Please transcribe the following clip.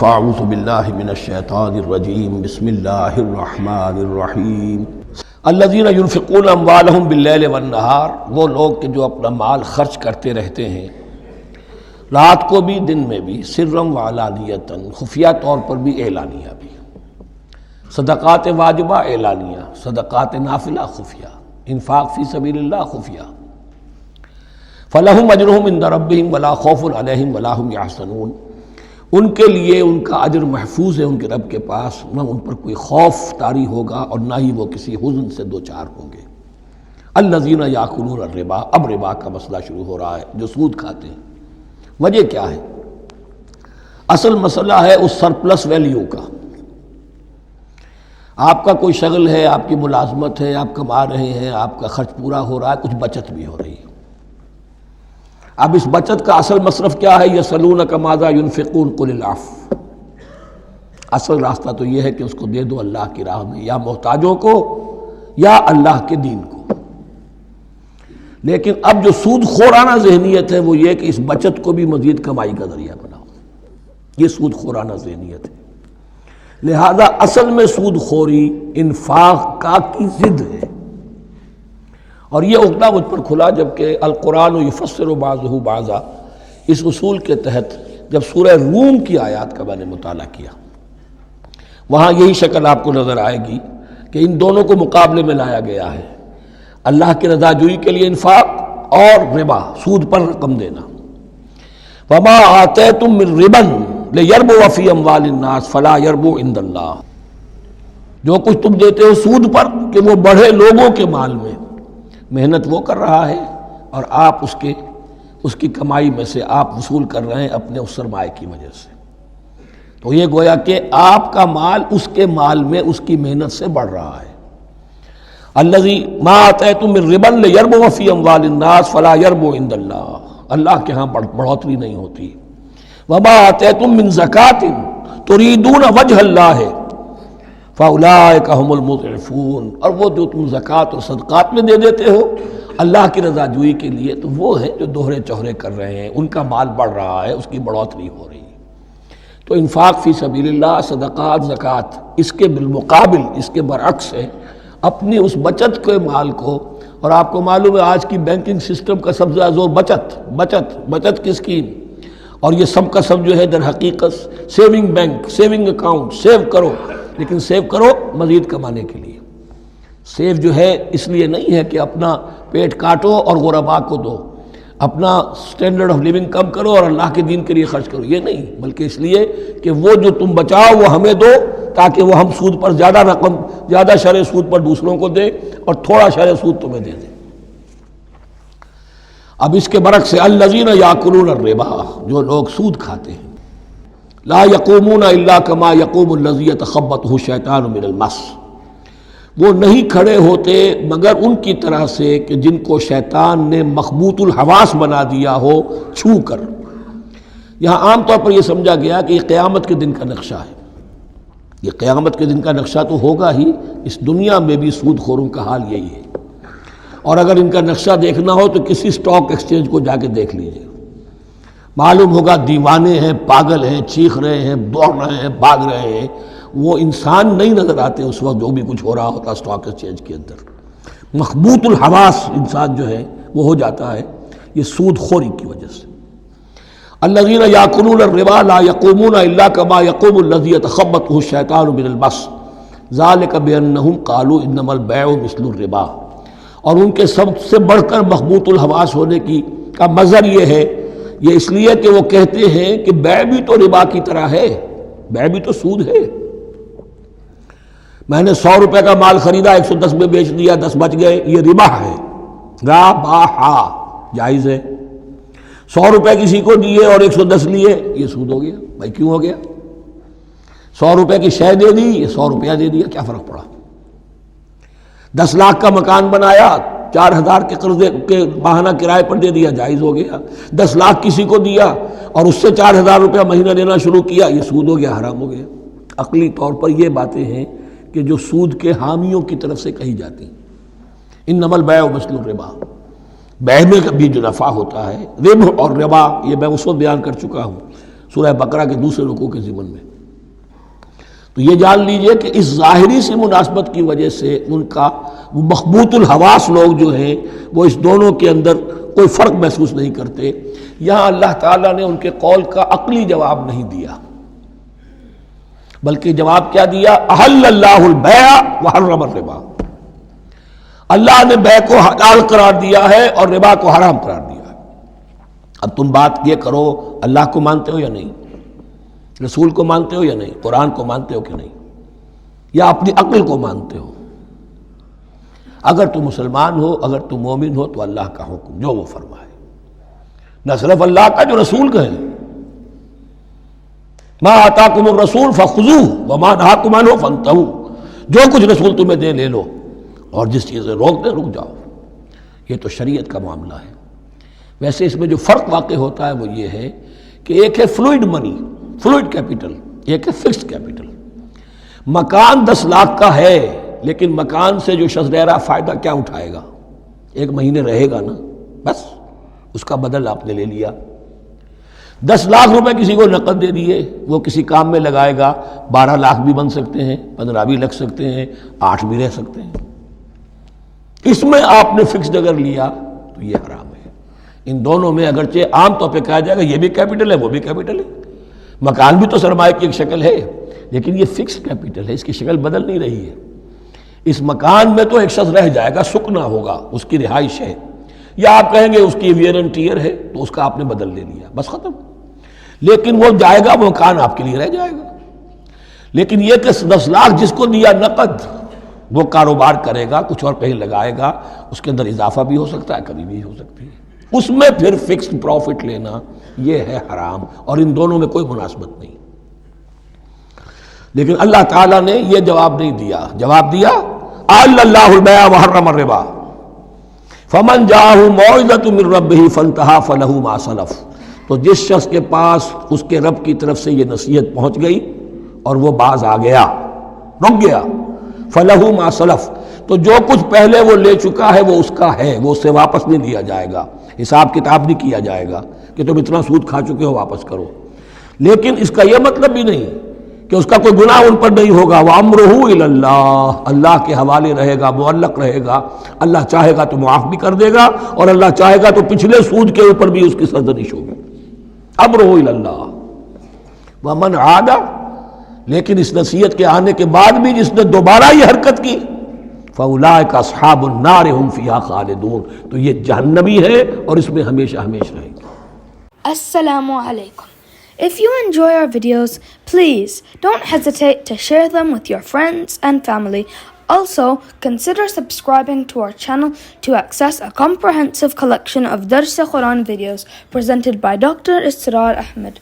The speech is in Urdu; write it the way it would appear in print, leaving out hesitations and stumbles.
فاعوذ باللہ من الشیطان الرجیم بسم اللہ الرحمن الرحیم الذین ينفقون اموالهم باللیل والنہار، وہ لوگ کہ جو اپنا مال خرچ کرتے رہتے ہیں رات کو بھی دن میں بھی، سرم وعلانیتاً، خفیہ طور پر بھی اعلانیہ بھی، صدقات واجبہ اعلانیہ، صدقات نافلہ خفیہ، انفاق فی سبیل اللہ خفیہ، فلہم اجرہم عند ربہم ولا خوف علیہم ولا ہم یحزنون، ان کے لیے ان کا اجر محفوظ ہے ان کے رب کے پاس، نہ ان پر کوئی خوف طاری ہوگا اور نہ ہی وہ کسی حزن سے دوچار ہوں گے۔ الذین یاکلون الربا، اب ربا کا مسئلہ شروع ہو رہا ہے، جو سود کھاتے ہیں۔ وجہ کیا ہے؟ اصل مسئلہ ہے اس سرپلس ویلیو کا۔ آپ کا کوئی شغل ہے، آپ کی ملازمت ہے، آپ کما رہے ہیں، آپ کا خرچ پورا ہو رہا ہے، کچھ بچت بھی ہو رہی ہے۔ اب اس بچت کا اصل مصرف کیا ہے؟ یسألونک ماذا ينفقون قل العفو، اصل راستہ تو یہ ہے کہ اس کو دے دو اللہ کی راہ میں، یا محتاجوں کو یا اللہ کے دین کو۔ لیکن اب جو سود خورانہ ذہنیت ہے وہ یہ کہ اس بچت کو بھی مزید کمائی کا ذریعہ بناؤ، یہ سود خورانہ ذہنیت ہے۔ لہذا اصل میں سود خوری انفاق کا کی ضد ہے، اور یہ عقدہ مجھ پر کھلا جبکہ القرآن یفسر بعضہ بعضا، اس اصول کے تحت جب سورہ روم کی آیات کا میں نے مطالعہ کیا، وہاں یہی شکل آپ کو نظر آئے گی کہ ان دونوں کو مقابلے میں لایا گیا ہے، اللہ کی رضا جوئی کے لیے انفاق اور ربا، سود پر رقم دینا۔ وما آتیتم من ربا لیربو فی اموال الناس فلا یربو عند اللہ، جو کچھ تم دیتے ہو سود پر کہ وہ بڑھے لوگوں کے مال میں، محنت وہ کر رہا ہے اور آپ اس کی کمائی میں سے آپ وصول کر رہے ہیں اپنے اس سرمایہ کی وجہ سے، تو یہ گویا کہ آپ کا مال اس کے مال میں اس کی محنت سے بڑھ رہا ہے۔ الذی ما آتیتم من ربا لیربو فی اموال الناس فلا یربو عند اللہ، اللہ کے ہاں بڑھوتری نہیں ہوتی۔ وما آتیتم من زکاۃ تریدون وجہ اللہ فاولئک هم المضعفون، اور وہ جو تم زکوٰۃ اور صدقات میں دے دیتے ہو اللہ کی رضا جوئی کے لیے، تو وہ ہیں جو دوہرے چوہرے کر رہے ہیں، ان کا مال بڑھ رہا ہے، اس کی بڑھوتری ہو رہی ہے۔ تو انفاق فی سبیل اللہ، صدقات، زکوٰۃ، اس کے بالمقابل، اس کے برعکس ہے اپنی اس بچت کے مال کو، اور آپ کو معلوم ہے آج کی بینکنگ سسٹم کا سب سے زیادہ زور بچت کی اسکیم، اور یہ سب کا سب جو ہے در حقیقت saving bank, saving account, save کرو، لیکن سیو کرو مزید کمانے کے لیے۔ سیو جو ہے اس لیے نہیں ہے کہ اپنا پیٹ کاٹو اور غرباء کو دو، اپنا سٹینڈرڈ آف لیونگ کم کرو اور اللہ کے دین کے لیے خرچ کرو، یہ نہیں، بلکہ اس لیے کہ وہ جو تم بچاؤ وہ ہمیں دو، تاکہ وہ ہم سود پر زیادہ شرح سود پر دوسروں کو دے اور تھوڑا شرح سود تمہیں دے دیں۔ اب اس کے برعکس الذین یاکلون الربا، جو لوگ سود کھاتے ہیں، لا یقومون الا کما یقوم الذی یتخبطہ الشیطان من المس، وہ نہیں کھڑے ہوتے مگر ان کی طرح سے کہ جن کو شیطان نے مخبوط الحواس بنا دیا ہو چھو کر۔ یہاں عام طور پر یہ سمجھا گیا کہ یہ قیامت کے دن کا نقشہ ہے، یہ قیامت کے دن کا نقشہ تو ہوگا ہی، اس دنیا میں بھی سود خوروں کا حال یہی ہے، اور اگر ان کا نقشہ دیکھنا ہو تو کسی سٹاک ایکسچینج کو جا کے دیکھ لیجئے، معلوم ہوگا دیوانے ہیں، پاگل ہیں، چیخ رہے ہیں، دوڑ رہے ہیں، بھاگ رہے ہیں، وہ انسان نہیں نظر آتے اس وقت جو بھی کچھ ہو رہا ہوتا سٹاک ایکسچینج کے اندر۔ مخبوط الحواس انسان جو ہے وہ ہو جاتا ہے، یہ سود خوری کی وجہ سے۔ الذین یاکلون الربا لا یقومون الا کما یقوم الذی یتخبطہ الشیطان من المس ذلک بانہم قالوا انما البیع مثل الربا، اور ان کے سب سے بڑھ کر مخبوط الحواس ہونے کا مظہر یہ ہے، یہ اس لیے کہ وہ کہتے ہیں کہ بیع بھی تو ربا کی طرح ہے، بیع بھی تو سود ہے۔ میں نے 100 روپے کا مال خریدا، 110 میں بیچ دیا، 10 بچ گئے، یہ ربا ہے، ربا جائز ہے۔ 100 روپے کسی کو دیے اور 110 لیے، یہ سود ہو گیا۔ بھائی کیوں ہو گیا؟ 100 روپے کی شے دے دی، یہ 100 روپیہ دے دیا، کیا فرق پڑا؟ 10 لاکھ کا مکان بنایا، 4000 کے قرضے کے ماہانہ کرائے پر دے دیا، جائز ہو گیا۔ 10 لاکھ کسی کو دیا اور اس سے 4000 روپیہ مہینہ دینا شروع کیا، یہ سود ہو گیا، حرام ہو گیا۔ عقلی طور پر یہ باتیں ہیں کہ جو سود کے حامیوں کی طرف سے کہی جاتی ہیں۔ انما البیع مثل الربا، بیع میں بھی جو نفع ہوتا ہے، ربح اور ربا یہ میں اس وقت بیان کر چکا ہوں سورہ بقرہ کے دوسرے رکوع کے ضمن میں. تو یہ جان لیجئے کہ اس ظاہری سی مناسبت کی وجہ سے ان کا مخبوط الحواس لوگ جو ہیں وہ اس دونوں کے اندر کوئی فرق محسوس نہیں کرتے. یہاں اللہ تعالیٰ نے ان کے قول کا عقلی جواب نہیں دیا، بلکہ جواب کیا دیا؟ احل اللہ البیع وحرم الربا. اللہ نے بیع کو حلال قرار دیا ہے اور ربا کو حرام قرار دیا ہے. اب تم بات یہ کرو، اللہ کو مانتے ہو یا نہیں؟ رسول کو مانتے ہو یا نہیں؟ قرآن کو مانتے ہو کہ نہیں؟ یا اپنی عقل کو مانتے ہو؟ اگر تم مسلمان ہو، اگر تم مومن ہو تو اللہ کا حکم جو وہ فرمائے، نہ صرف اللہ کا، جو رسول کا ہے. ما آتاکم الرسول فخذوہ وما نہاکم عنہ فانتہوا. جو کچھ رسول تمہیں دے لے لو، اور جس چیز سے روک دے رک جاؤ. یہ تو شریعت کا معاملہ ہے. ویسے اس میں جو فرق واقع ہوتا ہے وہ یہ ہے کہ ایک ہے فلوئڈ منی، فلوئڈ کیپٹل، ایک ہے فکسڈ کیپٹل. مکان 10 لاکھ کا ہے، لیکن مکان سے جو شخص رہ رہا فائدہ کیا اٹھائے گا؟ 1 مہینے رہے گا نا، بس اس کا بدل آپ نے لے لیا. 10 لاکھ روپے کسی کو نقد دے دیے، وہ کسی کام میں لگائے گا. 12 لاکھ بھی بن سکتے ہیں، 15 بھی لگ سکتے ہیں، 8 بھی رہ سکتے ہیں. اس میں آپ نے فکسڈ اگر لیا تو یہ حرام ہے. ان دونوں میں اگرچہ عام طور پہ کہا جائے گا یہ بھی کیپٹل ہے وہ بھی کیپٹل ہے، مکان بھی تو سرمایہ کی ایک شکل ہے، لیکن یہ فکسڈ کیپٹل ہے، اس کی شکل بدل نہیں رہی ہے. اس مکان میں تو ایک شخص رہ جائے گا، سکنا ہوگا، اس کی رہائش ہے، یا آپ کہیں گے اس کی ویئر اینڈ ٹیئر ہے تو اس کا آپ نے بدل لے لیا، بس ختم. لیکن وہ جائے گا، وہ مکان آپ کے لیے رہ جائے گا. لیکن یہ کہ 10 لاکھ جس کو دیا نقد، وہ کاروبار کرے گا، کچھ اور کہیں لگائے گا، اس کے اندر اضافہ بھی ہو سکتا ہے، کمی بھی ہو سکتی ہے. اس میں پھر فکسڈ پروفٹ لینا یہ ہے حرام، اور ان دونوں میں کوئی مناسبت نہیں. لیکن اللہ تعالیٰ نے یہ جواب نہیں دیا. جواب دیا احل اللہ البیع وحرم الربا فمن جاءہ موعظۃ من ربہ فانتہی فلہ ما سلف. تو جس شخص کے پاس اس کے رب کی طرف سے یہ نصیحت پہنچ گئی اور وہ باز آ گیا، رک گیا، فلہ ما سلف، تو جو کچھ پہلے وہ لے چکا ہے وہ اس کا ہے، وہ اس سے واپس نہیں لیا جائے گا، حساب کتاب نہیں کیا جائے گا کہ تم اتنا سود کھا چکے ہو واپس کرو. لیکن اس کا یہ مطلب بھی نہیں کہ اس کا کوئی گناہ ان پر نہیں ہوگا. وَأَمْرُهُ إِلَى اللَّهِ، اللہ کے حوالے رہے گا، معلق رہے گا. اللہ چاہے گا تو معاف بھی کر دے گا، اور اللہ چاہے گا تو پچھلے سود کے اوپر بھی اس کی سرزنش ہوگی. امرہ الی اللہ. ومن عاد، لیکن اس نصیحت کے آنے کے بعد بھی جس نے دوبارہ یہ حرکت کی، فاولئک اصحاب النار هم فیہا خالدون، تو یہ جہنمی ہے اور اس میں ہمیشہ ہمیشہ رہیں گے. Assalamu alaikum. If you enjoy our videos, please don't hesitate to share them with your friends and family. Also, consider subscribing to our channel to access a comprehensive collection of Dars Quran videos presented by Dr. Israr Ahmed.